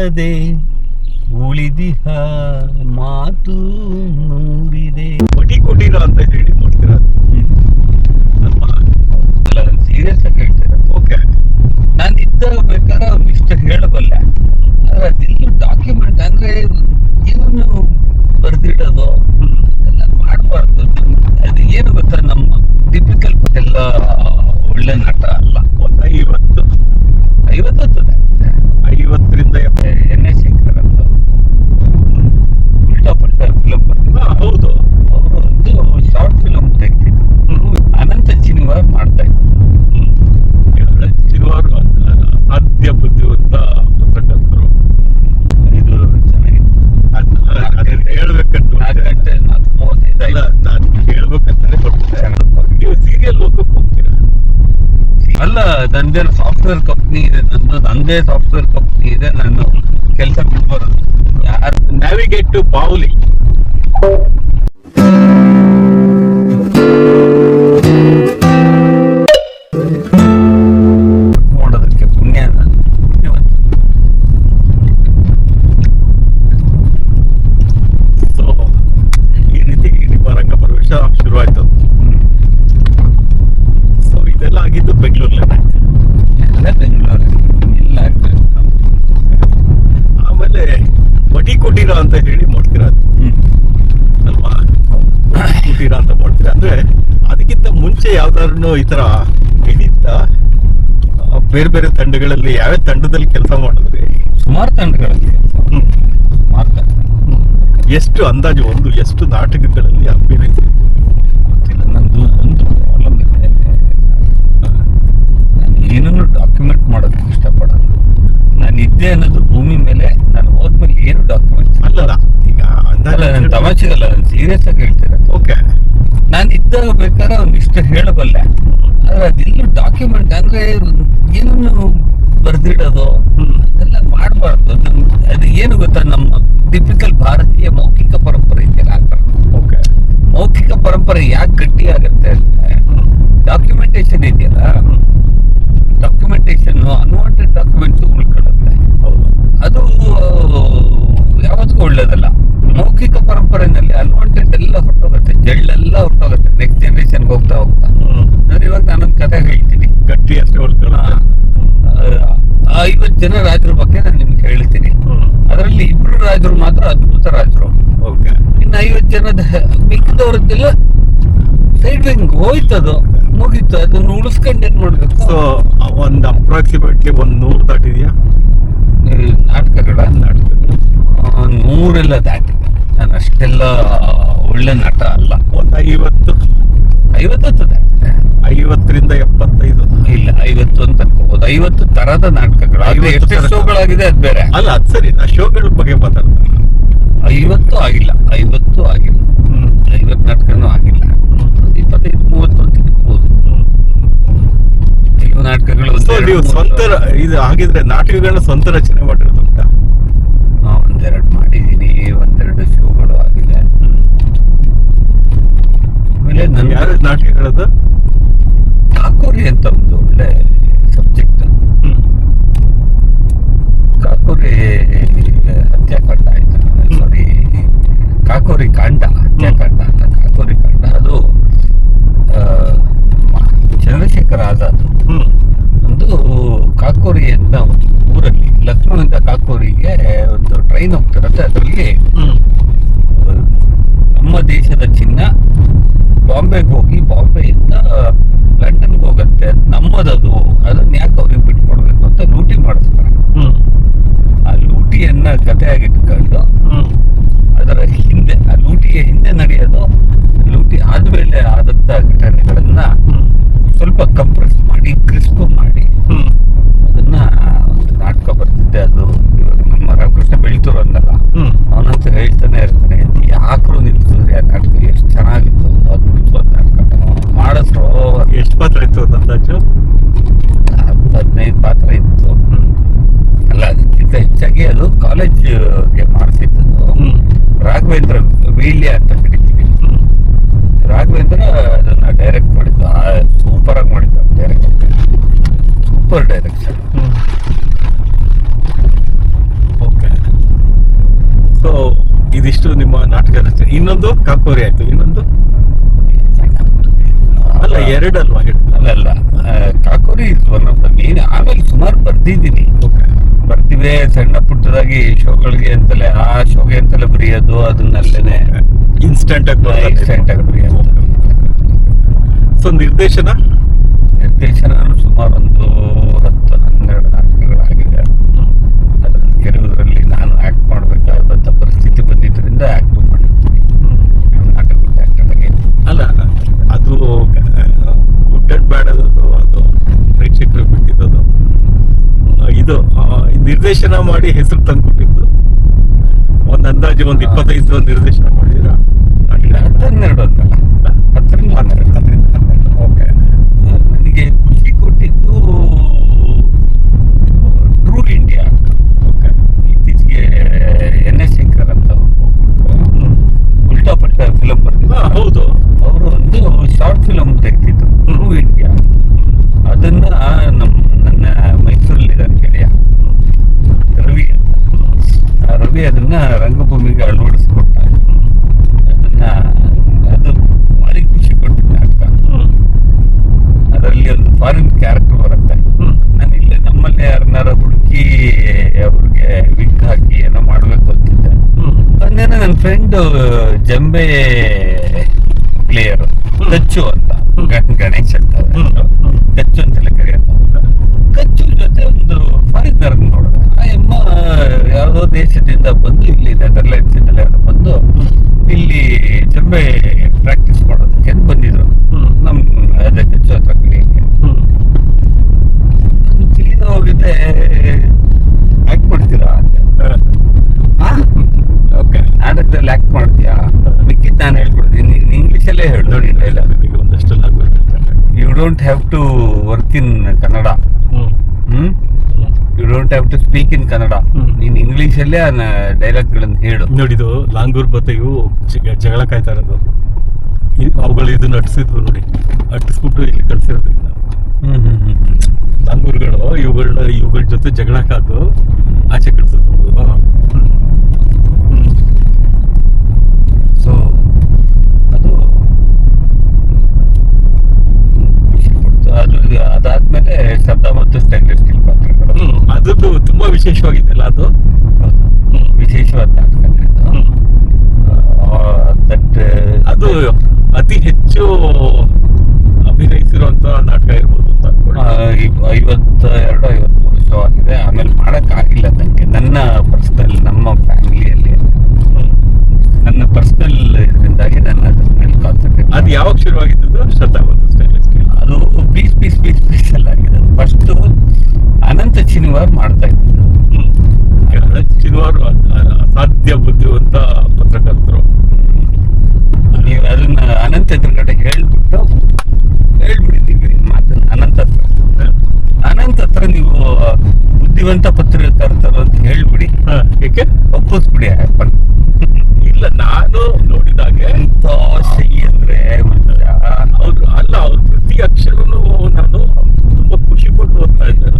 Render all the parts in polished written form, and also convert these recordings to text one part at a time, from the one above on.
ಹೇಳದೆ ಉಳಿದಿಹ ಮಾತು ನೂರಿದೆ. ಬಡಿ ಕೊಟ್ಟಿರ ಅಂತ ಹೇಳಿ ನೋಡ್ತೀರಾ ಅಲ್ವಾ? ಅಲ್ಲ, ಸೀರಿಯಸ್ ಆಗಿ ಹೇಳ್ತೀರಾ? ಓಕೆ. ನಾನು ಇದ್ದಾಗ ಬೇಕಾದ್ರೆ ಒಂದಿಷ್ಟು ಹೇಳಬಲ್ಲೆ, ಆದ್ರೆ ಅದೆಲ್ಲೂ ಡಾಕ್ಯುಮೆಂಟ್ ಅಂದ್ರೆ ಏನು ಬರ್ದಿಡೋದು ಎಲ್ಲ ಮಾಡಬಾರ್ದು. ಅದು ಏನು ಗೊತ್ತಾ, ನಮ್ಮ ಟಿಪಿಕಲ್ ಎಲ್ಲ ಒಳ್ಳೆ ನಟ ಅಲ್ಲ. ಒಂದು 50 50ರಿಂದ ಎನ್ ಎಸ್ ಶಂಕರ್ ಅಂತ ಉಲ್ಟಾ ಪಲ್ಟಾ ಫಿಲಂ ಬರ್ತಿದ್ರು. ಹೌದು. ಅವರು ಒಂದು ಶಾರ್ಟ್ ಫಿಲಂ ತೆಗ್ದಿದ್ರು. ಅನಂತ ಶನಿವಾರ ಮಾಡ್ತಾ ಇದ್ರು. ಶನಿವಾರ ಅಸಾಧ್ಯ ಬುದ್ಧಿವಂತ ಪತ್ರಕರ್ತರು. ಇದು ಚೆನ್ನಾಗಿತ್ತು. ಹೇಳ್ಬೇಕಂತ 4 ಗಂಟೆ 4:35 ನಾನು ಹೇಳ್ಬೇಕಂತಾನೆ ಬರ್ತಿದ್ದೆ. ನೀವು ಸೀರಿಯಲ್ ಲೋಕಕ್ಕೆ ಹೋಗ್ತೀರಾ? ಅಲ್ಲ, ನಂದೇನು ಸಾಫ್ಟ್ವೇರ್ ಕಂಪ್ನಿ ಇದೆ, ನಂದೇ ಸಾಫ್ಟ್ವೇರ್ ಕಂಪ್ನಿ ಇದೆ. ನಾನು ಕೆಲಸ ಬಿಡ್ಬಾರದು. ಯಾರು ನ್ಯಾವಿಗೇಟ್ ಟು ಬಾವುಲಿ. ಮಾಡೋದಕ್ಕೆ ಪುಣ್ಯ ಸೊ ಈ ರೀತಿ ನಿಮ್ಮ ರಂಗ ಪ್ರವೇಶ ಶುರುವಾಯ್ತು. ಸೊ ಇದೆಲ್ಲ ಆಗಿದ್ದು ಬೆಂಗಳೂರಲ್ಲೇ. ಎಲ್ಲ ಬೆಂಗಳೂರಲ್ಲಿ ಎಲ್ಲ ಆಗ್ತದೆ. ಆಮೇಲೆ ಬಡಿ ಕೊಟ್ಟಿರ ಅಂತ ಹೇಳಿ ಮಾಡ್ತೀರಾ ಅಲ್ವಾ? ಕೊಟ್ಟಿರ ಅಂತ ಮಾಡ್ತೀರಾ ಅಂದ್ರೆ ಅದಕ್ಕಿಂತ ಮುಂಚೆ ಯಾವ್ದಾದ್ರು ಈ ತರ ಇದಿತ್ತ? ಬೇರೆ ಬೇರೆ ತಂಡಗಳಲ್ಲಿ ಯಾವ್ಯಾವ ತಂಡದಲ್ಲಿ ಕೆಲಸ ಮಾಡಿದ್ರಿ? ಸುಮಾರು ತಂಡಗಳಲ್ಲಿ ಎಷ್ಟು ಅಂದಾಜು ಎಷ್ಟು ನಾಟಕಗಳಲ್ಲಿ ಅಭಿನಯಿಸಿದ್ರು? ಗೊತ್ತಿಲ್ಲ. ನಂದು ಒಂದು ಪ್ರಾಬ್ಲಮ್ ಇದೆ, ನಾನು ಏನನ್ನು ಡಾಕ್ಯುಮೆಂಟ್ ಮಾಡೋದಕ್ಕೆ ಇಷ್ಟಪಡಲ್ಲ. ನಾನು ಇದ್ದೆ ಅನ್ನೋದು ಭೂಮಿ ಮೇಲೆ, ನಾನು ಹೋದ್ಮೇಲೆ ಏನು ಡಾಕ್ಯುಮೆಂಟ್ಸ್ ಅಲ್ಲಲ್ಲ, ಈಗ ಅಲ್ಲ, ನಾನು ತಮಾಷೆಗಲ್ಲ, ನಾನು ಸೀರಿಯಸ್ ಆಗಿ ಹೇಳ್ತೀನಿ. ಓಕೆ. ನಾನು ಇದ್ದಾಗ ಬೇಕಾದ್ರೆ ಒಂದಿಷ್ಟು ಹೇಳಬಲ್ಲೆ, ಆದ್ರೆ ಅದೆಲ್ಲೂ ಡಾಕ್ಯುಮೆಂಟ್ ಅಂದ್ರೆ ಏನನ್ನು ಬರ್ದಿಡೋದು ಅದೆಲ್ಲ ಮಾಡಬಾರ್ದು. ಅದು ಏನು ಗೊತ್ತಾ, ನಮ್ಮ ಟಿಪಿಕಲ್ ಭಾರತೀಯ ಮೌಖಿಕ ಪರಂಪರೆ ಇದೆಯಲ್ಲ, ಆ ಥರ. ಓಕೆ. ಮೌಖಿಕ ಪರಂಪರೆ ಯಾಕೆ ಗಟ್ಟಿ ಆಗುತ್ತೆ ಅಂದ್ರೆ, ಡಾಕ್ಯುಮೆಂಟೇಶನ್ ಇದೆಯಲ್ಲ, ಡಾಕ್ಯುಮೆಂಟೇಶನ್ ಅನ್ವಾಂಟೆಡ್ ಡಾಕ್ಯುಮೆಂಟ್ಸ್ ಉಳ್ಕೊಳ್ಳುತ್ತೆ. ಅದು ಯಾವತ್ತೂ ಒಳ್ಳೇದಲ್ಲ. ಮೌಖಿಕ ಪರಂಪರೆಯಲ್ಲಿ ಅನ್ವಾಂಟೆಡ್ ಎಲ್ಲ ಹೊರಟೋಗುತ್ತೆ, ಜಳ್ಳೆಲ್ಲ ಹೊರಟೋಗುತ್ತೆ ನೆಕ್ಸ್ಟ್ ಜನರೇಷನ್ಗೆ ಹೋಗ್ತಾ ಹೋಗ್ತಾ. ನಾನು ಇವಾಗ ನಾನೊಂದು ಕಥೆ ಹೇಳ್ತೀನಿ, ಗಟ್ಟಿ ಅಷ್ಟೇ ಉಳ್ಕೊಳ್ಳೋಣ. 50 ಜನ ರಾಜರ ಬಗ್ಗೆ ನಾನು ನಿಮ್ಗೆ ಹೇಳ್ತೀನಿ. ಅದರಲ್ಲಿ 2 ರಾಜರು ಮಾತ್ರ ಅದ್ಭುತ ರಾಜರು. ಓಕೆ. ಇನ್ನು 50 ಜನದ ಮಿಕ್ಕಿದವ್ರದ್ದೆಲ್ಲ ಸೈಡ್ ವಿಂಗ್ ಹೋಯ್ತದು, ಮುಗೀತು. ಅದನ್ನು ಉಳಿಸ್ಕೊಂಡು ಏನ್ ಮಾಡ್ಬೇಕು? ಸೊ ಒಂದು ಅಪ್ರಾಕ್ಸಿಮೇಟ್ಲಿ 100 ದಾಟಿದೆಯಾ ನಾಟಕಗಳ? 100 ದಾಟಿದೆ. ನಾನು ಅಷ್ಟೆಲ್ಲ ಒಳ್ಳೆ ನಟ ಅಲ್ಲ. ಒಂದು 50 ದಾಟಿದೆ. 50ರಿಂದ 75. ಇಲ್ಲ, 50 ಅಂತ ಅನ್ಕೋಬಹುದು. 50 ತರದ ನಾಟಕಗಳು. ಆದ್ರೆ ಎಷ್ಟು ಶೋಗಳಾಗಿದೆ ಅದು ಬೇರೆ. ಅಲ್ಲ, ಅದು ಸರಿ. ನಾ ಶೋಗಳ ಬಗ್ಗೆ ಮಾತಾಡ್ತೀನಿ. 50 ಆಗಿಲ್ಲ. 50 ನಾಟಕನೂ ಆಗಿಲ್ಲ. 25-30 ಅಂತ ಇಟ್ಕೋಬಹುದು. ಕೆಲವು ನಾಟಕಗಳು ನೀವು ಸ್ವಂತ ಇದು ಆಗಿದ್ರೆ ನಾಟಕಗಳನ್ನ ಸ್ವಂತ ರಚನೆ ಮಾಡಿರೋದು ಉಂಟಾ? ಒಂದೆರಡು ಮಾಡಿದೀನಿ, 1-2 ಶೋಗಳು ಆಗಿದೆ. ಆಮೇಲೆ ನನ್ನ ಯಾರು ನಾಟಕಗಳದ್ದು? ಕಾಕೋರಿ ಅಂತ ಒಂದು ಒಳ್ಳೆ ಸಬ್ಜೆಕ್ಟ್. ಕಾಕೋರಿ ಹತ್ಯಾಕಾಂಡ ಆಯ್ತು. ಸಾರಿ, ಕಾಕೋರಿ ಕಾಂಡ, ಹತ್ಯಾಕಾಂಡ ಅಲ್ಲ, ಕಾಕೋರಿ ಕಾಂಡ. ಅದು ಚಂದ್ರಶೇಖರ್ ಆಜಾದ್ ಒಂದು ಕಾಕೋರಿ ಅಂತ ಒಂದು ಊರಲ್ಲಿ, ಲಕ್ನೋದಿಂದ ಕಾಕೋರಿಗೆ ಒಂದು ಟ್ರೈನ್ ಹೋಗ್ತಿರತ್ತೆ. ಅದರಲ್ಲಿ ನಮ್ಮ ದೇಶದ ಚಿನ್ನ ಬಾಂಬೆಗೆ ಹೋಗಿ, ಬಾಂಬೆಯಿಂದ ಲಂಡನ್ಗೆ ಹೋಗತ್ತೆ. ನಮ್ಮದದು, ಅದನ್ನ ಯಾಕೆ ಅವ್ರಿಗೆ ಬಿಟ್ಕೊಡ್ಬೇಕು ಅಂತ ಲೂಟಿ ಮಾಡಿಸ್ತಾರೆ. ಆ ಲೂಟಿಯನ್ನ ಕಥೆಯಾಗಿಟ್ಕೊಂಡು ಅದರ ಹಿಂದೆ, ಆ ಲೂಟಿಯ ಹಿಂದೆ ನಡೆಯೋದು, ಲೂಟಿ ಆದ್ಮೇಲೆ ಆದಂತ ಘಟನೆಗಳನ್ನ ಸ್ವಲ್ಪ ಕಂಪ್ರೆಸ್ ಮಾಡಿ, ಕ್ರಿಸ್ಪ್ ಮಾಡಿ ಅದನ್ನ ಒಂದು ನಾಟಕ ಬರ್ತಿದ್ದೆ. ಅದು ಇವಾಗ ನಮ್ಮ ರಾಮಕೃಷ್ಣ ಬೆಳಿತೂರು ಅನ್ನಲ್ಲ, ಅವನಂತ ಹೇಳ್ತಾನೆ ಇರ್ತಾನೆ, ಯಾಕರು ನಿಲ್ಸಿದ್ರಿ ಆ ನಾಟಕ, ಎಷ್ಟು ಚೆನ್ನಾಗಿತ್ತು, ಅದ್ಭುತವಾದ ನಾಟಕ ಮಾಡಿದ್ರು. ಎಷ್ಟು ಪಾತ್ರ ಇತ್ತು ಅಂದಾಜು? 15 ಪಾತ್ರ ಇತ್ತು. ಅಲ್ಲ, ಅದಕ್ಕಿಂತ ಹೆಚ್ಚಾಗಿ ಅದು ಕಾಲೇಜ್ಗೆ ಮಾಡಿಸಿದ್ದು. ರಾಘವೇಂದ್ರ ವೀಳ್ಯ ಅಂತ ಕರಿತೀವಿ. ರಾಘವೇಂದ್ರ ಅದನ್ನ ಡೈರೆಕ್ಟ್ ಮಾಡಿದ್ದು. ಸೂಪರ್ ಆಗಿ ಮಾಡಿದ್ದು ಡೈರೆಕ್ಟ್, ಸೂಪರ್ ಡೈರೆಕ್ಷನ್. ಓಕೆ. ಜನ ಇನ್ನೊಂದು ಕಾಕೋರಿ ಆಯ್ತು, ಇನ್ನೊಂದು ಅಲ್ಲ ಎರಡಲ್ವಾ? ಅಲ್ಲ, Kakori is one of the main. ಆಮೇಲೆ ಸುಮಾರು ಬರ್ದಿದ್ದೀನಿ, ಬರ್ದಿವೆ ಸಣ್ಣ ಪುಟ್ಟದಾಗಿ ಶೋಗಳಿಗೆ ಅಂತಲೇ, ಆ ಶೋಗೆ ಅಂತಲೇ ಬರೆಯೋದು, ಅದನ್ನಲ್ಲೇನೆ ಇನ್ಸ್ಟೆಂಟ್ ಆಗಿ ಬರೆಯೋದು. ಸೊ ನಿರ್ದೇಶನ ಸುಮಾರು ಒಂದು 10-12 ನಾಟಕಗಳಾಗಿದೆ. ಅದರಲ್ಲಿ ಕೆಲವುದರಲ್ಲಿ ನಾನು ಆಕ್ಟ್ ಮಾಡಬೇಕಾದಂಥ ಪರಿಸ್ಥಿತಿ ಬಂದಿದ್ದರಿಂದ ಆಕ್ಟ್ ಮಾಡಿರ್ತೀನಿ. ನಾಟಕದ ಆಕ್ಟರ್ಗೆ ಅಲ್ಲ, ಅದು ಗುಡ್ ಅಂಡ್ ಬ್ಯಾಡ್ ಅದು ಪ್ರೇಕ್ಷಕರು ಬಿಟ್ಟಿದ್ದು. ಇದು ನಿರ್ದೇಶನ ಮಾಡಿ ಹೆಸರು ತಂದ್ಕೊಟ್ಟಿದ್ದು ಒಂದು ಅಂದಾಜು ಒಂದು 25 ನಿರ್ದೇಶನ ಮಾಡಿದ್ರ? 12 ಅಂತಲ್ಲ, 10-12. ಓಕೆ. ನನಗೆ ಖುಷಿ ಕೊಟ್ಟಿದ್ದು ಟ್ರೂ ಇಂಡಿಯಾ. ಓಕೆ. ಇತ್ತೀಚೆಗೆ NS ಶಂಕರ್ ಅಂತ ಉಲ್ಟಾ ಪಲ್ಟಾ ಫಿಲಂ ಬರ್ತಿದ್ರು. ಹೌದು, ಅವರು ಒಂದು ಶಾರ್ಟ್ ಫಿಲಂ ತೆಗೆದಿದ್ರು, ಟ್ರೂ ಇಂಡಿಯಾ. ಅದನ್ನ ನನ್ನ ಮೈಸೂರಲ್ಲಿ ಇದ್ದಾರೆ ಗೆಳೆಯ ರವಿ ಅಂತ. ರವಿ ಅದನ್ನ ರಂಗಭೂಮಿಗೆ ಅಳವಡಿಸ್ಕೊಟ್ಟ. ಅದು ಭಾರಿ ಖುಷಿ ಕೊಟ್ಟಿದ್ದ ನಾಟಕ. ಅದರಲ್ಲಿ ಒಂದು ಫಾರಿನ್ ಕ್ಯಾರೆಕ್ಟರ್ ಬರುತ್ತೆ. ನಾನು ಇಲ್ಲೇ ನಮ್ಮಲ್ಲೇ ಯಾರನ್ನಾರ ಹುಡುಕಿ ಅವ್ರಿಗೆ ವಿಗ್ ಹಾಕಿ ಏನೋ ಮಾಡ್ಬೇಕು ಅಂತಿದ್ದೆ. ಒಂದೇನೋ ನನ್ನ ಫ್ರೆಂಡ್ ಜಂಬೆ ಪ್ಲೇಯರ್ ಕಚ್ಚು ಅಂತ, ಗಣೇಶ್ ಅಂತ, ಕಚ್ಚು ಅಂತೆಲ್ಲ ಕರೆಯೋದು. ಕಚ್ಚು ಜೊತೆ ಒಂದು ಫಾರಿನರ್ ನೋಡಿದೆ. ಆ ಅಮ್ಮ ಯಾವುದೋ ದೇಶದಿಂದ ಬಂದು ಇಲ್ಲಿ ನೆದರ್ಲೆಂಡ್ಸ್ ಇಂದಲೇ ಬಂದು ಇಲ್ಲಿ ಜಂಬೆ ಪ್ರಾಕ್ಟೀಸ್ ಮಾಡೋದಕ್ಕೆ ಬಂದಿದ್ರು ನಮ್ ಅದೇ ಕಚ್ಚು ಹತ್ರ ಕಲಿಯಕ್ಕೆ. ತಿಳಿದ ಹೋಗಿದೆ, ಆಕ್ಟ್ ಮಾಡ್ತೀರಾ ಅಂತ. ಓಕೆ. ನಾಟಕದಲ್ಲಿ ಆಕ್ಟ್ ಮಾಡ್ತೀಯಾ? ಮಿಕ್ಕಿದ್ ನಾನು ಹೇಳ್ಕೊಡ್ತೀನಿ, ನೀನು ಇಂಗ್ಲೀಷಲ್ಲೇ ಹೇಳು. ನೋಡಿ, ನನಗೆ ಒಂದಷ್ಟು language. You don't have to work in Kannada. You don't have to speak in Kannada. ನೀನ್ ಇಂಗ್ಲಿಷಲ್ಲೇ ಡೈಲಾಗ್ಗಳನ್ನು ಹೇಳು. ನೋಡಿದು ಲಾಂಗೂರ್ ಬತ್ತೆಯು ಜಗಳ ಕಾಯ್ತಾ ಇರೋದು. ಅವುಗಳು ಇದನ್ನ ಅಟ್ಟಿಸಿದ್ವು ನೋಡಿ, ಅಟ್ಟಿಸ್ಬಿಟ್ಟು ಇಲ್ಲಿ ಕಳ್ಸಿರೋದು. ಲಾಂಗೂರ್ಗಳು ಇವುಗಳ ಜೊತೆ ಜಗಳ ಕಾದು ಆಚೆ ಕಳ್ಸಿದ್ವು. ಸೊ ಅದು ಖುಷಿ ಕೊಡ್ತು. ಅದಾದ್ಮೇಲೆ ಶಬ್ದ ಮತ್ತು ಸ್ಟೈನ್ಲೆಸ್ ಸ್ಟೀಲ್ ಪಾತ್ರಗಳು, ಅದದ್ದು ತುಂಬಾ ವಿಶೇಷವಾಗಿದೆಯಲ್ಲ ಅದು. ವಿಶೇಷವಾದ ನಾಟಕ ಅದು ಅತಿ ಹೆಚ್ಚು ಅಭಿನಯಿಸಿರುವಂತ ನಾಟಕ ಇರ್ಬೋದು ಅಂತ ಅನ್ಕೊಳ್ಳಿ. 52-53 ಶೋ ಆಗಿದೆ. ಆಮೇಲೆ ಮಾಡಕ್ ಆಗಿಲ್ಲ ನನಗೆ. ನಮ್ಮ ಫ್ಯಾಮಿಲಿಯಲ್ಲಿ ನನ್ನ ಪರ್ಸನಲ್ ಇದರಿಂದಾಗಿ ನನ್ನ ಅದ್ರ ಮೇಲೆ ಕಾನ್ಸಂಟ್ರೇಟ್. ಅದು ಯಾವಾಗ ಶುರುವಾಗಿದ್ದು? ಶ್ರದ್ಧಾ ಮತ್ತು ಸ್ಟೈನ್ಲೆಸ್ ಸ್ಟೀಲ್ ಅದು ಪೀಸ್ ಎಲ್ಲ ಆಗಿದೆ. ಫಸ್ಟ್ ಅನಂತ ಶನಿವಾರ ಮಾಡ್ತಾ ಇದ್ದು. ಶನಿವಾರ ಅಸಾಧ್ಯ ಬುದ್ಧಿವಂತ ಪತ್ರಕರ್ತರು. ನೀವು ಅದನ್ನ ಅನಂತ ಎದುರುಗಡೆ ಹೇಳ್ಬಿಟ್ಟಿದ್ದೀವಿ ಮಾತನ್ನ. ಅನಂತ ಹತ್ರ ನೀವು ಬುದ್ಧಿವಂತ ಪತ್ರಕರ್ತರು ಅಂತ ಹೇಳ್ಬಿಡಿ. ಏಕೆ ಒಪ್ಪಿಸ್ಬಿಡಿ. ಇಲ್ಲ, ನಾನು ನೋಡಿದಾಗೆ ಎಂತ ಸೈ ಅಂದ್ರೆ ಅವ್ರು ಅಲ್ಲ, ಅವ್ರ ಪ್ರತಿ ಅಕ್ಷರನು ನಾನು ತುಂಬಾ ಖುಷಿ ಪಟ್ಟು ಓದ್ತಾ ಇದ್ದೇನೆ.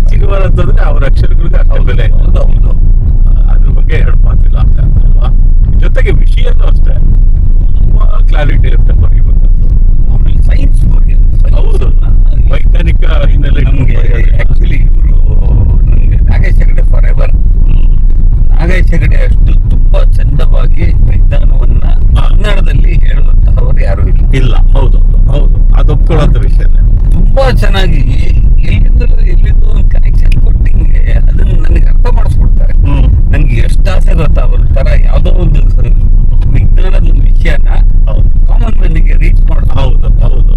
ಶನಿವಾರ ಅಂತಂದ್ರೆ ಅವ್ರ ಅಕ್ಷರಗಳಿಗೆ ಅರ್ಥ ಬೆಲೆ. ಹೌದು, ಅದ್ರ ಬಗ್ಗೆ ಎರಡು ಮಾತಿಲ್ಲ ಅಲ್ವಾ? ಜೊತೆಗೆ ವಿಷಯನೂ ಅಷ್ಟೇ ತುಂಬಾ ಕ್ಲಾರಿಟಿ ಇರುತ್ತೆ ಬರೀಬೇಕಂತ. ಆಮೇಲೆ ಸೈನ್ಸ್ ಹೌದು, ವೈಜ್ಞಾನಿಕ ಹಿನ್ನೆಲೆ. ನಮ್ಗೆ ಆಕ್ಚುಲಿ ನಮ್ಗೆ ನಾಗೇಶ್ ಹೆಗಡೆ ಫಾರೆವರ್. ನಾಗೇಶ್ ಹೆಗಡೆ ಅಷ್ಟು ತುಂಬಾ ಚಂದವಾಗಿ ವಿಜ್ಞಾನವನ್ನ ಕನ್ನಡದಲ್ಲಿ ಹೇಳುವಂತಹವರು ಯಾರು ಇಲ್ಲ. ಹೌದು, ಅದು ಒಪ್ಕೊಳ್ಳೋಂಥ ವಿಷಯನೇ. ತುಂಬಾ ಚೆನ್ನಾಗಿ ಎಲ್ಲಿಂದಲೂ ಒಂದು ಕನೆಕ್ಷನ್ ಕೊಟ್ಟಿಂಗೆ ಅದನ್ನ ನನಗೆ ಅರ್ಥ ಮಾಡಿಸ್ಕೊಡ್ತಾರೆ. ನನ್ಗೆ ಎಷ್ಟು ಆಸೆ ಗೊತ್ತಾ, ಅವ್ರ ತರ ಯಾವ್ದೋ ಒಂದು ವಿಜ್ಞಾನದ ವಿಷಯನ ಕಾಮನ್ ಮ್ಯಾನ್ಗೆ ರೀಚ್ ಮಾಡೋದು. ಹೌದು,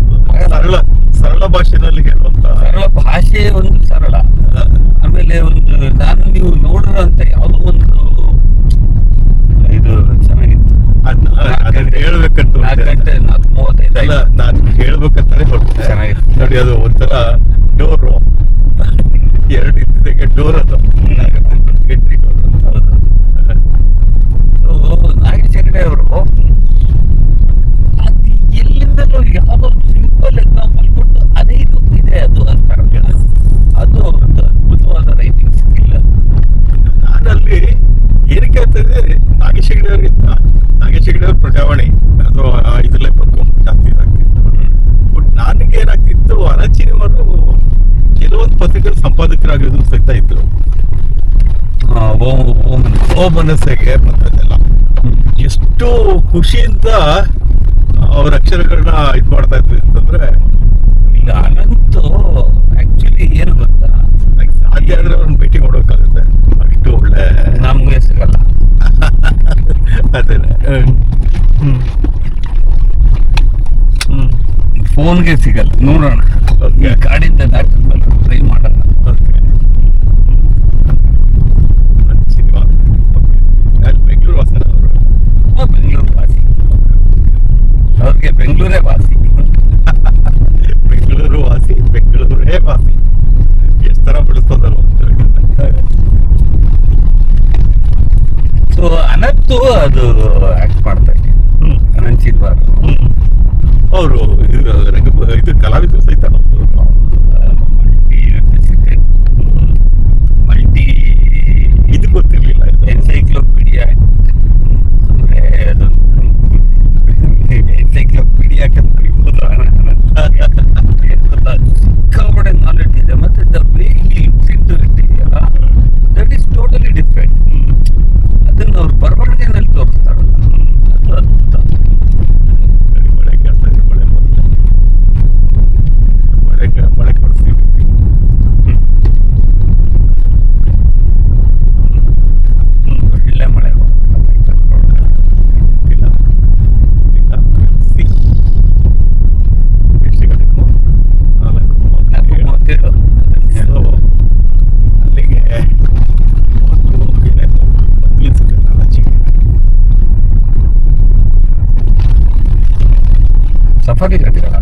ಸರಳ ಭಾಷೆನಲ್ಲಿ ಹೇಳುವಂತ. ಸರಳ ಭಾಷೆ ಒಂದು ಸರಳ. ಆಮೇಲೆ ಒಂದು ನೀವು ನೋಡಿರೋಂತ ಯಾವುದೋ ಒಂದು ಇದು ಚೆನ್ನಾಗಿತ್ತು. ಅದನ್ನ ಹೇಳ್ಬೇಕಂತ 4:35 ನಾನು ಹೇಳ್ಬೇಕಂತಾನೆ ಹೊರಟೆ. ಚೆನ್ನಾಗಿತ್ತು ನೋಡಿ, ಅದು ಒಂಥರ ಡೋರು, 2 ಇದ್ದಿದ್ದಕ್ಕೆ ಡೋರ್. ಅದು ಎಂಟ್ರಿ ಡೋರ್. ಹೌದು. ನಾಗೇಶ್ ಹೆಗಡೆ ಅವರು ಅದು ಎಲ್ಲಿಂದಲೂ ಯಾವುದೋ ಸಿಂಪಲ್ ಎಕ್ಸಾಂಪಲ್ ಕೊಟ್ಟು ಅದೇ ಇದೆ ಅದು ಅಂತಾರೆ. ಅದು ಅವ್ರದ್ದು ಅದ್ಭುತವಾದ ರೈಟಿಂಗ್ ಸ್ಕಿಲ್. ನಾನಲ್ಲಿ ಏನಕ್ಕೆ ಅಂತಂದ್ರೆ ನಾಗೇಶ್ ಹೆಗಡೆ ಅವರಿಗಿಂತ ಚಾವಣಿ ಅಥವಾ ಇದ್ರಲ್ಲೇ ಬರ್ಕೊಂಡು ಜಾಸ್ತಿ ಇದಾಗ್ತಿತ್ತು. ಬಟ್ ನನಗೆ ಏನಾಗ್ತಿತ್ತು, ಅನಚಿನವರು ಕೆಲವೊಂದು ಪತ್ರಿಕೆಗಳ ಸಂಪಾದಕರಾಗಿದ್ರು ಸಹಿತ ಇದ್ರು. ಓ ಮನಸ್ಸಿಗೆ ಬಂದದ್ದೆಲ್ಲ ಎಷ್ಟು ಖುಷಿಯಿಂದ ಅವ್ರ ಅಕ್ಷರಗಳನ್ನ ಇದು ಮಾಡ್ತಾ ಇದ್ವಿ ಅಂತಂದ್ರೆ, ಈಗ ಅನಂತು ಆಕ್ಚುಲಿ ಏನು ಗೊತ್ತಾ, ಸಾಧ್ಯ ಆದ್ರೆ ಅವ್ರನ್ನ ಭೇಟಿ ಮಾಡೋಕ್ಕಾಗುತ್ತೆ, ಅಷ್ಟು ಒಳ್ಳೆ ನಮ್ಗೆ ಸಿಗಲ್ಲ. ಅದೇನೆ. ಫೋನ್ಗೆ ಸಿಗಲ್ಲ. ನೋಡೋಣ, Okay. ಗಾಡಿಯಿಂದ ದಾಟಿದ್ಮೇಲೆ ಟ್ರೈ ಮಾಡೋಣ. ಬೆಂಗಳೂರು ವಾಸನ ಅವರು. ಬೆಂಗಳೂರು ವಾಸಿ, ಅವ್ರಿಗೆ ಬೆಂಗಳೂರೇ ವಾಸಿ. ಬೆಂಗಳೂರು ವಾಸಿ, ಬೆಂಗಳೂರೇ ವಾಸಿ. ಎಷ್ಟು ತರ ಬೆಳೆಸ್ತದಲ್ಲ. ಸೊ ಅನಂತು ಅದು ಆಕ್ಟ್ ಮಾಡ್ತಾ ಇದ್ದೆ. ಅನಂತ್ ಚಿನ್ವಾರ್ ಅವರು ಇದು ಕಲಾವಿದರು ಸಹಿತ ಮಲ್ಟಿ ಇದು ಗೊತ್ತಿರ್ಲಿಲ್ಲ. ಎನ್ಸೈಕ್ಲೋಪೀಡಿಯಾ ಅಂದ್ರೆ ಅದು ಎನ್ಸೈಕ್ಲೋಪೀಡಿಯಾ ಸಿಕ್ಕಾಪಟ್ಟೆ ನಾಲೆಡ್ಜ್ ಇದೆ. ಮತ್ತೆ the way he looks into it ಇದೆಯಲ್ಲ, ದಟ್ ಈಸ್ ಟೋಟಲಿ ಡಿಫ್ರೆಂಟ್. ಅದನ್ನ ಅವ್ರು ಬರವಣಿಗೆನಲ್ಲಿ ತೋರಿಸ್ತಾರಲ್ಲ, ಅದು ಅದ್ಭುತ. ಮಳೆ ಕೇಳ್ತಾ ಇದೆ, ಮಳೆ ಮಳೆ ಕೊಡಿಸ್ತೀವಿ. ಒಳ್ಳೆ ಮಳೆ ಇಲ್ಲ ಇಲ್ಲ ಎಷ್ಟು ಗಂಟೆಗೂ 4:37. ಅಲ್ಲಿಗೆ ಸಫಾರಿ ಕಟ್ಟಿರಲ್ಲ.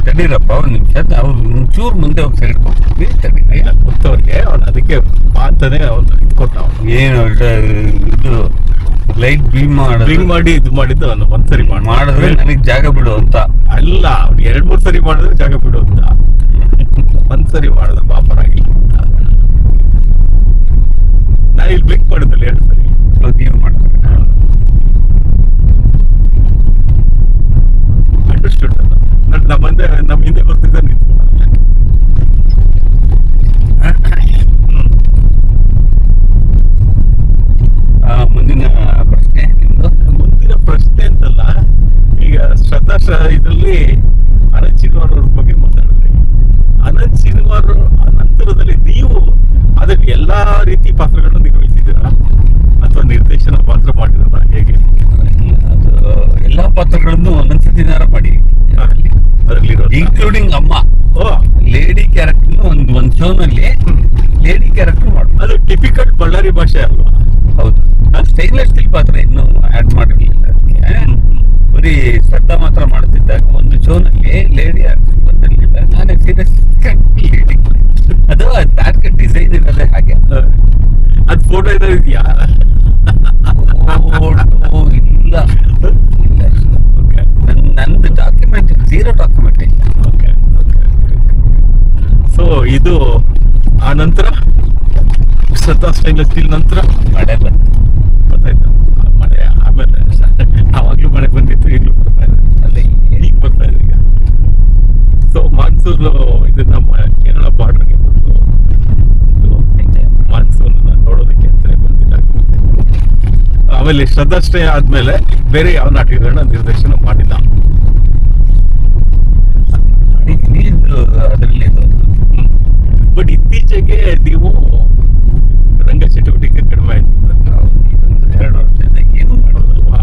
ತಡೀರಪ್ಪ ಒಂದು ನಿಮಿಷ, ಅವ್ರು ಒಂಚೂರು ಮುಂದೆ ಹೋಗಿ ಸೈಡ್ ಕೊಡ್ತೀವಿ. ತಡಿ, ಗೊತ್ತವ್ರಿಗೆ ಅವ್ನು ಅದಕ್ಕೆ ಅಂತಾನೆ ಅವ್ನು ಇದು ಕೊಟ್ಟ. ಏನು ಇದು ಲೈಟ್ ಬೀಮ್ ರಿಂಗ್ ಮಾಡಿ ಇದು ಮಾಡಿದ್ದು ಅವನು ಒಂದ್ಸರಿ ಮಾಡಿದ್ರೆ ನನಗೆ ಜಾಗ ಬಿಡು ಅಂತ ಅಲ್ಲ, ಅವ್ನು 2-3 ಸರಿ ಮಾಡಿದ್ರೆ ಜಾಗ ಬಿಡು ಅಂತ. ಒಂದ್ಸರಿ ಮಾಡಿದ ಪಾಪರಾಗಿ. ನಾನು ಇಲ್ಲಿ ಬ್ಲಿಂಕ್ ಮಾಡಿದ್ದಲ್ಲ 2 ಸರಿ. ನೀವು ಮಾಡ್ತಾರೆ. ಅಂಡರ್ಸ್ಟುಡ್ ಅಂತ ನಮ್ಮ ಹಿಂದೆ ಬರ್ತಿದ್ದ ನಿಂತ್ಕೊಂಡ. ಮುಂದಿನ ಪ್ರಶ್ನೆ ನಿಮ್ದು. ಮುಂದಿನ ಪ್ರಶ್ನೆ ಅಂತಲ್ಲ, ಈಗ ಶ್ರದ್ಧಾ ಇದರಲ್ಲಿ ಅನಂತ್ ಚಿನ್ವಾರ್ ಅವ್ರ ಬಗ್ಗೆ ಮಾತಾಡಿದ್ರಿ. ಅನಂತ್ ಚಿನ್ವಾರ್ ನಂತರದಲ್ಲಿ ನೀವು ಅದಕ್ಕೆ ಎಲ್ಲಾ ರೀತಿ ಪಾತ್ರಗಳನ್ನು ನಿರ್ವಹಿಸಿದ್ದೀರಾ ಅಥವಾ ನಿರ್ದೇಶನ ಪಾತ್ರ ಮಾಡಿರೋದ ಹೇಗೆ? ಅದು ಎಲ್ಲಾ ಪಾತ್ರಗಳನ್ನು ಒಂದೊಂದ್ಸತಿನಾರ ಮಾಡಿ, ಅದರಲ್ಲಿ ಇನ್ಕ್ಲೂಡಿಂಗ್ ಅಮ್ಮ. ಲೇಡಿ ಕ್ಯಾರೆಕ್ಟರ್ ಒಂದ್ ಶೋನಲ್ಲಿ ಲೇಡಿ ಕ್ಯಾರೆಕ್ಟರ್ ಮಾಡು. ಅದು ಟಿಪಿಕಲ್ ಬಳ್ಳಾರಿ ಭಾಷೆ ಅಲ್ವಾ? ಹೌದು. ಸ್ಟೈನ್ಲೆಸ್ ಸ್ಟೀಲ್ ಪಾತ್ರ ಇನ್ನೂ ಆಡ್ ಮಾಡಿರ್ಲಿಲ್ಲ ಅದಕ್ಕೆ. ಬರೀ ಶ್ರದ್ಧಾ ಮಾತ್ರ ಮಾಡ್ತಿದ್ದಾಗ ಒಂದು ಶೋನಲ್ಲಿ ಲೇಡಿ ಆಕ್ಟರ್ ಬಂದಿರ್ಲಿಲ್ಲ. ನಾನೇ ಸೀರಿಯಸ್ ಲೇಡಿ. ಅದು ಟಾರ್ಗೆಟ್ ಡಿಸೈನ್ ಇರೋದೇ ಹಾಗೆ. ಅದ್ ಫೋಟೋ ಏನಾದ್ರು ಇದೆಯಾ? ಇಲ್ಲ ಇಲ್ಲ. ನಂದು ಡಾಕ್ಯುಮೆಂಟ್ 0 ಡಾಕ್ಯುಮೆಂಟೇಶನ್. ಸೊ ಇದು ಆ ನಂತರ ಶ್ರದ್ಧಾ ಸ್ಟೈನ್ಲೆಸ್ ಸ್ಟೀಲ್ ನಂತರ ಮಳೆ ಬಂತು. ಗೊತ್ತಾಯ್ತು. ಮಳೆ ಆಮೇಲೆ ಆವಾಗ್ಲೂ ಮಳೆ ಬಂದಿತ್ತು, ಈಗಲೂ ಬರ್ತಾ ಇದೆ. ಅಲ್ಲೇ ಈಗ ಬರ್ತಾ ಇದೆ ಈಗ. ಸೊ ಮಾನ್ಸೂನ್ ಇದು ನಮ್ಮ ಕೇರಳ ಬಾರ್ಡರ್ಗೆ ಬಂದು ಮಾನ್ಸೂನ್ ನೋಡೋದಕ್ಕೆ ಅಂತಾನೆ ಬಂದಿದ್ದಾಗ. ಆಮೇಲೆ ಶ್ರದ್ಧಾ ಸ್ಟೇ ಆದ್ಮೇಲೆ ಬೇರೆ ಯಾವ ನಾಟಕಗಳನ್ನ ನಿರ್ದೇಶನ ಮಾಡಿಲ್ಲ. ಅದರಲ್ಲಿ ಬಟ್ ಇತ್ತೀಚೆಗೆ ನೀವು ರಂಗ ಚಟುವಟಿಕೆ ಕಡಿಮೆ ಆಯ್ತು. 2 ವರ್ಷದಿಂದ ಏನು ಮಾಡೋದಲ್ವಾ.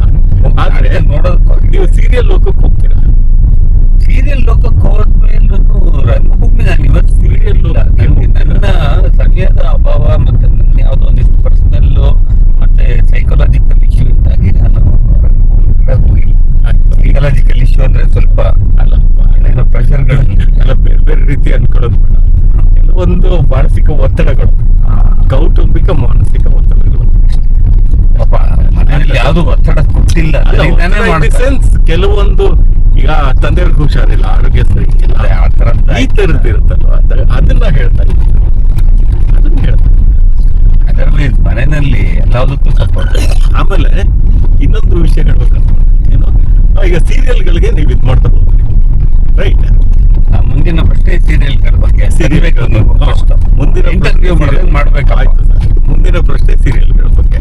ಆದ್ರೆ ನೋಡೋದಕ್ಕೆ ನೀವು ಸೀರಿಯಲ್ ಲೋಕಕ್ಕೆ ಹೋಗ್ತೀರಾ. ಸೀರಿಯಲ್ ಲೋಕಕ್ಕೆ ಹೋದ್ಮೇಲೂ ರಂಗಭೂಮಿ ನಾನು ಇವತ್ತು ಸೀರಿಯಲ್ ನನ್ನ ಸರಿಯಾದ ಅಭಾವ ಮತ್ತೆ ನನ್ನ ಯಾವುದೋ ಒಂದಿಷ್ಟು ಪರ್ಸನಲ್ ಮತ್ತೆ ಸೈಕಾಲಜಿಕಲ್ ಇಶ್ಯೂ ಇಂದಾಗಿ ನಾನು ರಂಗಭೂಮಿ ಕಡೆ ಹೋಗಿಲ್ಲ. ಸೈಕಾಲಜಿಕಲ್ ಇಶ್ಯೂ ಅಂದ್ರೆ ಸ್ವಲ್ಪ ಅಲ್ಲ ಪ್ರೆಷರ್ಗಳಲ್ಲಿ ಎಲ್ಲ ಬೇರೆ ಬೇರೆ ರೀತಿ ಅನ್ಕೊಳ್ಳೋದು ಬೇಡ. ಕೆಲವೊಂದು ಮಾನಸಿಕ ಒತ್ತಡಗಳು, ಕೌಟುಂಬಿಕ ಮಾನಸಿಕ ಒತ್ತಡಗಳು. ಪಾಪ ಮನೆಯಲ್ಲಿ ಯಾವ್ದು ಒತ್ತಡ ಕೊಟ್ಟಿಲ್ಲ. ಸೆನ್ಸ್ ಕೆಲವೊಂದು ಈಗ ತಂದೆಯವ್ರಿಗೆ ಹುಷಾರಿಲ್ಲ, ಆರೋಗ್ಯ ಸರಿ ಇಲ್ಲ, ಆ ಥರದ್ದು ಈ ತರದ್ದು ಇರುತ್ತಲ್ವ, ಅದನ್ನ ಹೇಳ್ತಾ ಇದ್ದೀನಿ. ಅದನ್ನ ಹೇಳ್ತಾ ಇದ್ದೀನಿ. ಅದರಲ್ಲಿ ಮನೆಯಲ್ಲಿ ಎಲ್ಲದಕ್ಕೂ ಸಪೋರ್ಟ್. ಆಮೇಲೆ ಇನ್ನೊಂದು ವಿಷಯ ಹೇಳ್ಬೇಕಂತ ಏನು, ಈಗ ಸೀರಿಯಲ್ಗಳಿಗೆ ನೀವು ಇದು ಮಾಡ್ತಾ ಹೋಗ್ರಿ, ರೈಟ್? ಮುಂದಿನ ಪ್ರಶ್ನೆ ಸೀರಿಯಲ್ಗಳ ಬಗ್ಗೆ ಮುಂದಿನ ಇಂಟರ್ವ್ಯೂ ಮಾಡ್ಬೇಕು. ಆಯ್ತು ಸರ್, ಮುಂದಿನ ಪ್ರಶ್ನೆ ಸೀರಿಯಲ್ಗಳ ಬಗ್ಗೆ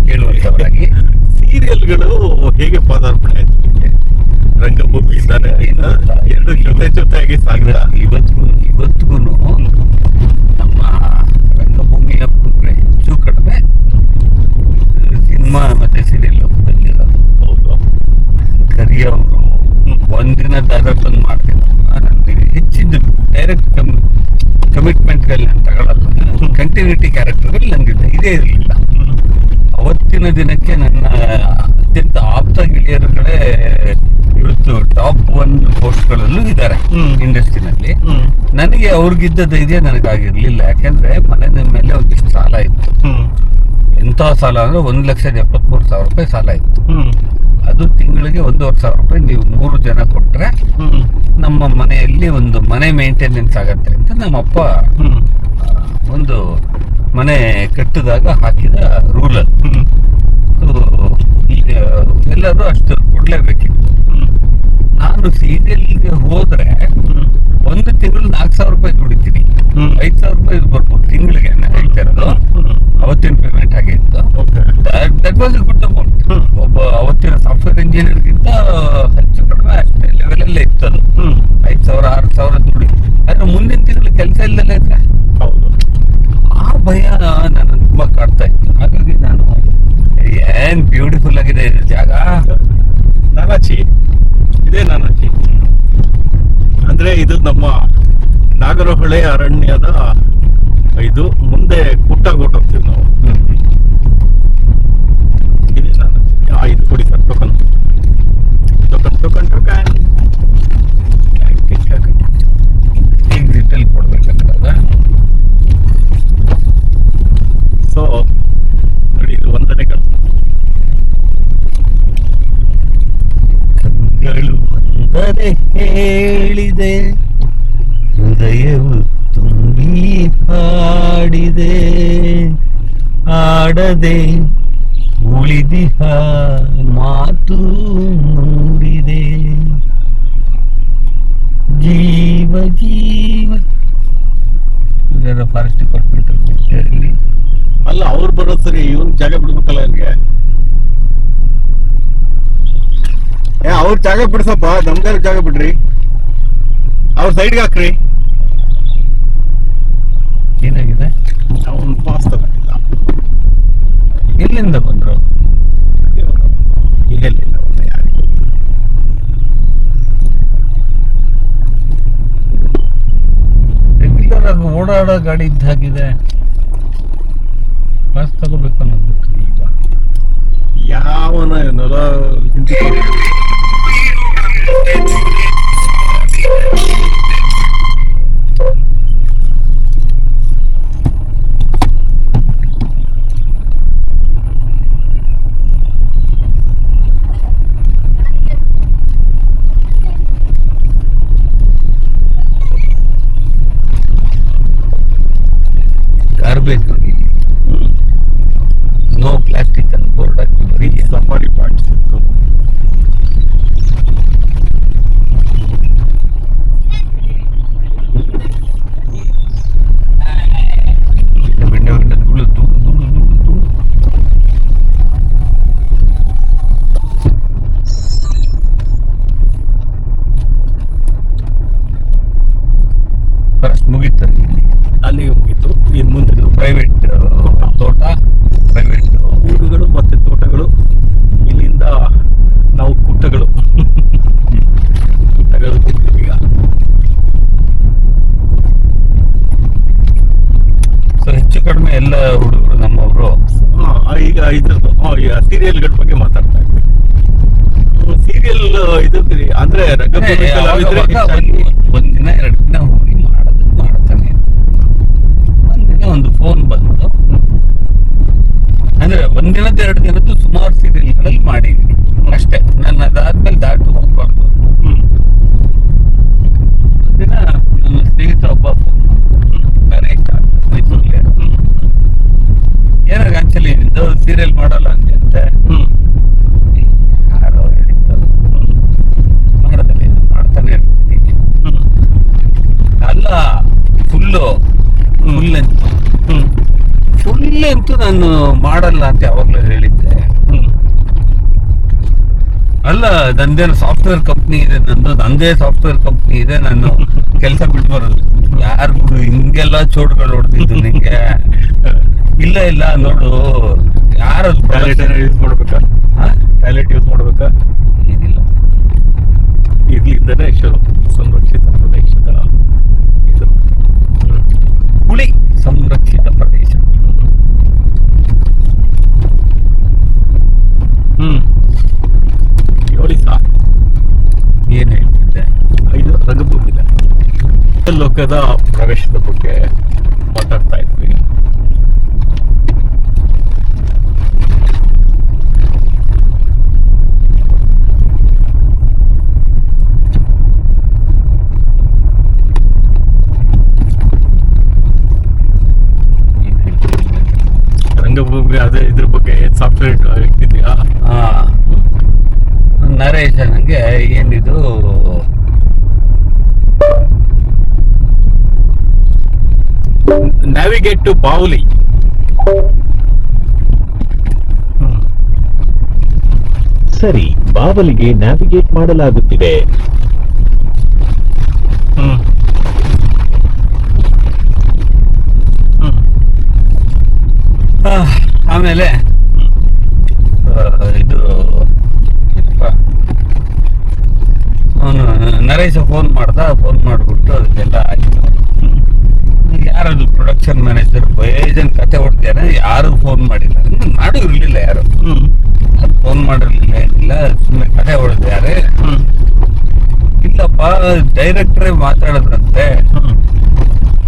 ಕೇಳುವಂತವರಾಗಿ. ಸೀರಿಯಲ್ಗಳು ಹೇಗೆ ಪಾದಾರ್ಪಣೆ ಆಯ್ತು ನಿಮಗೆ? ರಂಗಭೂಮಿ ಇದ್ದಾರೆ, ಎರಡು ಜೊತೆಯಾಗಿ ಸಾಗಿದ. ಇವತ್ತಿಗೂ ನಮ್ಮ ರಂಗಭೂಮಿಯ ಪುಟ್ರೆ ಹೆಚ್ಚು ಕಡಿಮೆ ಸಿನಿಮಾ ಮತ್ತೆ ಸೀರಿಯಲ್ ಬಂದಿರೋದು. ಹೌದು. ಕರಿ ಅವರು ಒಂದಿನ ಡೈರೆಕ್ಟ್ ಮಾಡ್ತಿದ್ರು. ನನಗೆ ಹೆಚ್ಚಿನ ಡೈರೆಕ್ಟ್ ಕಮಿಟ್ಮೆಂಟ್ಗಳು ನಾನು ತಗೊಳ್ಳಲ್ಲ. ಕಂಟಿನ್ಯೂಟಿ ಕ್ಯಾರೆಕ್ಟರ್ಗಳು ನನಗೆ ಇದೇ ಇರಲಿಲ್ಲ. ಅವತ್ತಿನ ದಿನಕ್ಕೆ ನನ್ನ ಅತ್ಯಂತ ಆಪ್ತ ಗೆಳೆಯರುಗಳೇ ಇವತ್ತು ಟಾಪ್ 1 ಪೋಸ್ಟ್ಗಳಲ್ಲೂ ಇದ್ದಾರೆ ಇಂಡಸ್ಟ್ರಿನಲ್ಲಿ. ನನಗೆ ಅವ್ರಿಗಿದ್ದ ಧೈರ್ಯ ನನಗಾಗಿರ್ಲಿಲ್ಲ. ಯಾಕೆಂದ್ರೆ ಮನೆ ಮೇಲೆ ಒಂದಿಷ್ಟು ಸಾಲ ಇತ್ತು. ಎಂಥ ಸಾಲ ಅಂದ್ರೆ 1,73,000 ರೂಪಾಯಿ ಸಾಲ ಇತ್ತು. ಅದು ತಿಂಗಳಿಗೆ 1,500 ರೂಪಾಯಿ ನೀವು 3 ಜನ ಕೊಟ್ರೆ ನಮ್ಮ ಮನೆಯಲ್ಲಿ ಒಂದು ಮನೆ ಮೇಂಟೆನೆನ್ಸ್ ಆಗತ್ತೆ ಅಂತ ನಮ್ಮಪ್ಪ ಒಂದು ಮನೆ ಕಟ್ಟಿದಾಗ ಹಾಕಿದ ರೂಲ್ ಅದು. ಎಲ್ಲರೂ ಅಷ್ಟು ಕೊಡ್ಲೇಬೇಕಿತ್ತು. ನಾನು ಸೀರಿಯಲ್ಗೆ ಹೋದ್ರೆ ಒಂದು ತಿಂಗಳು 4,000 ರೂಪಾಯಿ ದುಡಿತೀನಿ. 5,000 ರೂಪಾಯಿ ಬರ್ಬೋದು ತಿಂಗಳಿಗೆ. ನಾನು ಹೇಳ್ತಾ ಇರೋದು ಅವತ್ತಿನ ಪೇಮೆಂಟ್ ಹಾಗೆ ಇತ್ತು. That was A good amount. ಒಬ್ಬ ಅವತ್ತಿನ ಸಾಫ್ಟ್ವೇರ್ ಇಂಜಿನಿಯರ್ಗಿಂತ ಹೆಚ್ಚು ಕಡಿಮೆ ಅಷ್ಟೇ ಲೆವೆಲಲ್ಲೇ ಇತ್ತು ಅದು. 5,000 6,000 ದುಡಿ. ಆದ್ರೆ ಮುಂದಿನ ತಿಂಗಳು ಕೆಲಸ ಇಲ್ಲದಲ್ಲೇ ಇದ್ರೆ ಹೌದು, ಆ ಭಯ ನಾನು ತುಂಬಾ ಕಾಡ್ತಾ ಇತ್ತು. ಹಾಗಾಗಿ ನಾನು ಏನ್ ಬ್ಯೂಟಿಫುಲ್ ಆಗಿದೆ ಇದು ಜಾಗ. ನಾನಾಚಿ, ಇದೇ ನಾನಾಚಿ ಅಂದ್ರೆ ಇದು ನಮ್ಮ ನಾಗರಹೊಳೆ ಅರಣ್ಯದ ಇದು ಮುಂದೆ ಕುಟ್ಟಾಗೋಟ್ ಹೋಗ್ತೀವಿ ನಾವು. ಇದೇ ನಾನಾಚಿ. ಇದು ಕೊಡಿ sir, token token token token exit ಅಲ್ಲಿ ಕೊಡ್ಬೇಕಂದ್ರೆ. ಸೊ ನೋಡಿ, ಇದು ವಂದನೆಗಳು. ಕಂಗಳು ವಂದನೆ ಹೇಳಿದೆ, ಹೃದಯವು ತುಂಬಿ ಹಾಡಿದೆ, ಆಡದೆ ಉಳಿದಿಹ ಮಾತು ನುಡಿದೆ, ಜೀವ ಜೀವ. ಇದರ ಫಾರೆಸ್ಟ್ ಡಿಪಾರ್ಟ್ಮೆಂಟ್ ಅಲ್ಲಿ ಅಲ್ಲ, ಅವ್ರು ಬರೋದು ಸರಿ, ಇವ್ನ ಜಾಗ ಬಿಡ್ಬೇಕಲ್ಲ ಇವ್ರಿಗೆ. ಅವ್ರ ಜಾಗ ಬಿಡ್ಸಪ್ಪ, ನಮ್ಗಾರ ಜಾಗ ಬಿಡ್ರಿ, ಅವ್ರ ಸೈಡ್ಗೆ ಹಾಕ್ರಿ. ಏನಾಗಿದೆ? ಅವನ್ ಪಾಸ್ ತಗೊಂಡಿಲ್ಲ. ಎಲ್ಲಿಂದ ಬಂದ್ರು? ಎಲ್ಲಿಂದ ಬಂದ ಯಾರಿಗೆ? ರೆಗ್ಯುಲರ್ ಆಗಿ ಓಡಾಡೋ ಗಾಡಿ ಇದ್ದಾಗಿದೆ. ಪಾಸ್ ತಗೋಬೇಕು ಅನ್ನೋದು ಈಗ ಯಾವನ ನೊಲ ಹಿಂದಿ ಗಾರ್ಬೇಜ್ ನೋ ಪ್ಲಾಸ್ಟಿಕ್ ಅಂತ ಬೋರ್ಡ್ ಹಾಕಿ ಬರೀ ಸಫಾರಿ ಪಾರ್ಟ್ಸ್. ವಿಂಡೋ ಧೂಳು ಧೂಳು ಧೂಳು ಧೂಳು ಧೂಳು. ಫಸ್ಟ್ ಮುಗಿತಾರೆ ಇಲ್ಲಿ. ಅಲ್ಲಿಗೆ ಮುಗೀತು. ಇನ್ನು ಮುಂದೆ ಪ್ರೈವೇಟ್ ತೋಟ, ಪ್ರೈವೇಟ್ ಊರುಗಳು ಮತ್ತೆ ತೋಟಗಳು. ಇಲ್ಲಿಂದ ನಾವು ಕುಟ್ಟಗಳು ಹೋಗ್ತೀವಿ ಈಗ. ಸೊ ಹೆಚ್ಚು ಕಡಿಮೆ ಎಲ್ಲ ಹುಡುಗರು ನಮ್ಮವರು. ಈಗ ಇದ್ರದ್ದು ಸೀರಿಯಲ್ಗಳ ಬಗ್ಗೆ ಮಾತಾಡ್ತಾ ಇದ್ವಿ. ಸೀರಿಯಲ್ ಇದು ಅಂದ್ರೆ ರಂಗಭೂಮಿ ಕಲಾವಿದ್ರೆ ಒಂದಿನ 2 ದಿನ ಹೋಗಿ ಮಾಡ್ತಾನೆ. ಒಂದಿನ ಒಂದು ಫೋನ್ ಬಂತು. ಅಂದ್ರೆ ಒಂದಿನದ 2 ದಿನದ್ದು ಸುಮಾರು ಸೀರಿಯಲ್ಗಳಲ್ಲಿ ಮಾಡಿದ್ವಿ ಅಷ್ಟೇ. ನಾನು ಅದಾದ್ಮೇಲೆ ದಾಟು ಹೋಗ್ಬಾರ್ದು. ಒಂದಿನ ನನ್ನ ಸ್ನೇಹಿತ ಒಬ್ಬ ಫೋನ್ ಮೈಸೂರಲ್ಲಿ ಆಕ್ಚುಲಿ ಇದು ಸೀರಿಯಲ್ ಮಾಡಲ್ಲ ಅಂತೆ ಅಂತೆ. ಯಾರೋ ಹೇಳಿದ್ದು ಮಾಡೋದಿಲ್ಲ, ಇದು ಮಾಡ್ತಾನೆ ಇರ್ತೀನಿ. ಅಲ್ಲ ಫುಲ್ಲು ಫುಲ್ ಅಂತೂ ನಾನು ಮಾಡಲ್ಲ ಅಂತ ಯಾವಾಗ್ಲೂ ಹೇಳಿದ್ದೆ. ಅಲ್ಲ ನಂದೇನು ಸಾಫ್ಟ್ವೇರ್ ಕಂಪ್ನಿ ಇದೆ, ನಂದೇ ಸಾಫ್ಟ್ವೇರ್ ಕಂಪ್ನಿ ಇದೆ, ನಾನು ಕೆಲಸ ಬಿಟ್ಟು ಬರೋದು. ಯಾರು ಹಿಂಗೆಲ್ಲ ಚೋಟ್ಗಳು ಹೊಡ್ತಿದ್ದು ನಿಂಗೆ? ಇಲ್ಲ ಇಲ್ಲ ನೋಡು, ಯಾರು ಯೂಸ್ ಮಾಡ್ಬೇಕಾ? ಟ್ಯಾಲೆಂಟ್ ಯೂಸ್ ಮಾಡ್ಬೇಕಾ? ಏನಿಲ್ಲ, ಇರ್ಲಿಂದನೇ ಸಂರಕ್ಷಿತ ಪ್ರದೇಶದ ಇದು ಹುಳಿ ಸಂರಕ್ಷಿತ ಪ್ರದೇಶ. ಏನ್ ಹೇಳ್ತಿದ್ದೆ? ಇದು ರಂಗಭೂಮಿದ ಲೋಕದ ಪ್ರವೇಶದ ಬಗ್ಗೆ ಮಾತಾಡ್ತಾ ಇದ್ವಿ. ರಂಗಭೂಮಿ ಅದೇ ಇದ್ರ ಬಗ್ಗೆ ಸಾಫ್ಟ್ವೇರ್ ಇಟ್ಟಿದ್ಯಾ? ನರೇಶ ನಂಗೆ ಏನಿದು ನ್ಯಾವಿಗೇಟ್ ಟು ಬಾವುಲಿ. ಸರಿ, ಬಾವಲಿಗೆ ನ್ಯಾವಿಗೇಟ್ ಮಾಡಲಾಗುತ್ತಿದೆ. ಆಮೇಲೆ ಇದು ಅವನು ನರೇಶ ಫೋನ್ ಮಾಡ್ಬಿಟ್ಟು ಅದಕ್ಕೆಲ್ಲ ಆಯ್ತು. ಯಾರದು ಪ್ರೊಡಕ್ಷನ್ ಮ್ಯಾನೇಜರ್ ಬೇಜನ್ ಕತೆ ಹೊಡ್ತಾರೆ, ಯಾರು ಫೋನ್ ಮಾಡಿಲ್ಲ, ಮಾಡು ಇರ್ಲಿಲ್ಲ, ಯಾರು ಫೋನ್ ಮಾಡಿರ್ಲಿಲ್ಲ, ಏನಿಲ್ಲ, ಸುಮ್ಮನೆ ಕತೆ ಹೊಡೆದಾರೆ. ಇಲ್ಲಪ್ಪ ಡೈರೆಕ್ಟ್ರೇ ಮಾತಾಡದ್ರಂತೆ,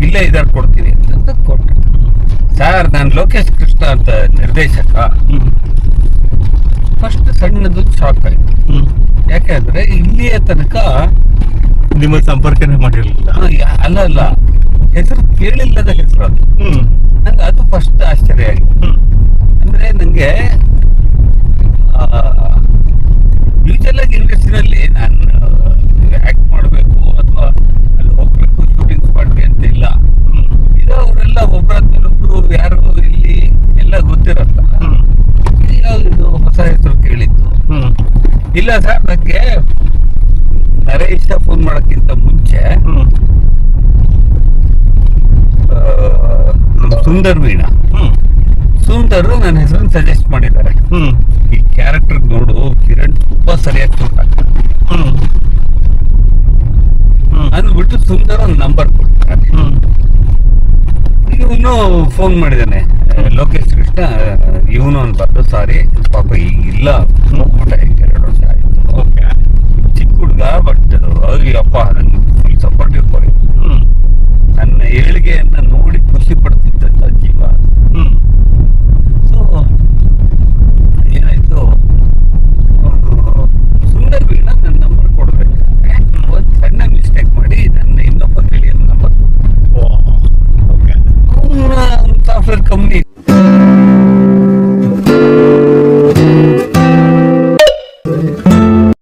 ಇಲ್ಲೇ ಇದಾರ್ ಕೊಡ್ತೀನಿ ಅಂತ ಕೊಟ್ಟೆ. ಸರ್ ನಾನು ಲೋಕೇಶ್ ಕೃಷ್ಣ ಅಂತ ನಿರ್ದೇಶಕ. ಫಸ್ಟ್ ಸಣ್ಣದು ಶಾಕ್ ಆಯ್ತು. ಯಾಕೆಂದ್ರೆ ಇಲ್ಲಿಯ ತನಕ ನಿಮ್ಮ ಸಂಪರ್ಕನೇ ಮಾಡಿರಲಿಲ್ಲ. ಅಲ್ಲ ಹೆಸರು ಕೇಳಿಲ್ಲದ ಹೆಸರು ಅದು. ನಂಗೆ ಅದು ಫಸ್ಟ್ ಆಶ್ಚರ್ಯ ಆಗಿತ್ತು. ಅಂದ್ರೆ ನಂಗೆ ಯೂಶಲ್ ಆಗಿ ಇಂಡಸ್ಟ್ರಿನಲ್ಲಿ ನಾನು ಆಕ್ಟ್ ಮಾಡಬೇಕು ಅಥವಾ ಅಲ್ಲಿ ಹೋಗ್ಬೇಕು ಶೂಟಿಂಗ್ ಸ್ಪಾಟ್ಗೆ ಅಂತ ಇಲ್ಲ. ಅವರೆಲ್ಲ ಒಬ್ಬರೊಬ್ರು ಯಾರು ಇಲ್ಲಿ ಎಲ್ಲ ಗೊತ್ತಿರತ್ತಲ್ಲ. ಯಾವ್ದು ಹೊಸ ಹೆಸರು ಕೇಳಿದ್ದು ಇಲ್ಲ ಸರ್. ನಂಗೆ ನರೇಶ ಫೋನ್ ಮಾಡೋಕ್ಕಿಂತ ಮುಂಚೆ ಸುಂದರ್ ವೀಣಾ ಸುಂದರು ನನ್ನ ಹೆಸರನ್ನು ಸಜೆಸ್ಟ್ ಮಾಡಿದ್ದಾರೆ. ಈ ಕ್ಯಾರೆಕ್ಟರ್ ನೋಡು ಕಿರಣ್ ತುಂಬಾ ಸರಿಯಾಗಿ ಸೂಟ್ ಆಗ್ತದೆ ಅಂದ್ಬಿಟ್ಟು ಸುಂದರ್ ಒಂದು ನಂಬರ್ ಕೊಡ್ತಾರೆ. ಇವನು ಫೋನ್ ಮಾಡಿದ್ದಾನೆ, ಲೋಕೇಶ್ ಕೃಷ್ಣ ಇವನು ಅನ್ಬಾರ್ದು, ಸಾರಿ ಪಾಪ ಈಗ ಇಲ್ಲ, 2 ವರ್ಷ ಆಯ್ತು, ಚಿಕ್ಕ ಹುಡುಗ, ಬಟ್ ಅಯ್ಯಪ್ಪ ನಂಗೆ ಫುಲ್ ಸಪೋರ್ಟಿವ್ ಕೊಡಿ. ನನ್ನ ಏಳಿಗೆಯನ್ನ ನೋಡಿ ಖುಷಿ ಪಡ್ತಾರೆ.